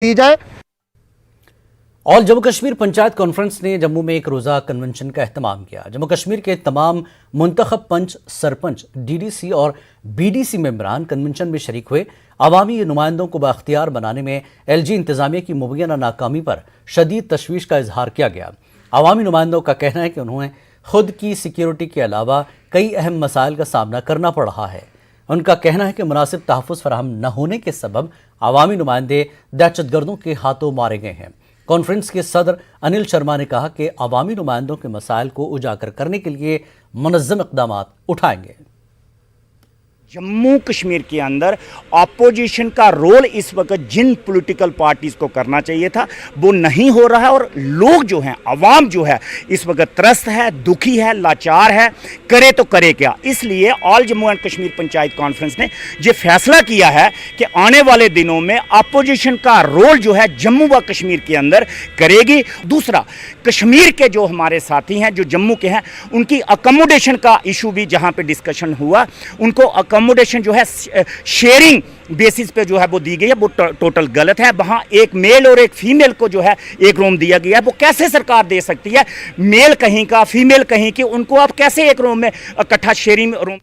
दी जाए। All Jammu Kashmir panchayat conference ने जम्मू में एक रोज़ा कन्वेंशन का एहतमाम किया। जम्मू कश्मीर के तमाम मुंतखब पंच, सरपंच, डीडीसी और बीडीसी मेंबरान कन्वेंशन में शरीक हुए। अवामी नुमाइंदों को बाख्तियार बनाने में एलजी इंतजामिया की मुबैना नाकामी पर शदीद तशवीश का इजहार किया गया। अवामी नुमाइंदों का कहना है कि उन्हें खुद की सिक्योरिटी के अलावा कई अहम मसाइल का सामना करना पड़ रहा है। उनका कहना है कि मुनासिब तहफ़्फ़ुज़ फराहम न होने के सबब अवामी नुमाइंदे दहशतगर्दों के हाथों मारे गए हैं। कॉन्फ्रेंस के सदर अनिल शर्मा ने कहा कि अवामी नुमाइंदों के मसाइल को उजागर करने के लिए मुनज़्ज़म इक़दाम उठाएंगे। जम्मू कश्मीर के अंदर अपोजिशन का रोल इस वक्त जिन पॉलिटिकल पार्टीज़ को करना चाहिए था वो नहीं हो रहा है, और लोग जो हैं, अवाम जो है इस वक्त त्रस्त है, दुखी है, लाचार है, करे तो करे क्या। इसलिए all Jammu and Kashmir panchayat conference ने ये फैसला किया है कि आने वाले दिनों में अपोजिशन का रोल जो है जम्मू व कश्मीर के अंदर करेगी। दूसरा, कश्मीर के जो हमारे साथी हैं जो जम्मू के हैं, उनकी अकोमोडेशन का इशू भी जहाँ पे डिस्कशन हुआ, उनको अकोमोडेशन जो है शेयरिंग बेसिस पे जो है वो दी गई है, वो टोटल गलत है। वहाँ एक मेल और एक फीमेल को जो है एक रूम दिया गया है, वो कैसे सरकार दे सकती है? मेल कहीं का, फीमेल कहीं की, उनको आप कैसे एक रूम में इकट्ठा शेयरिंग रूम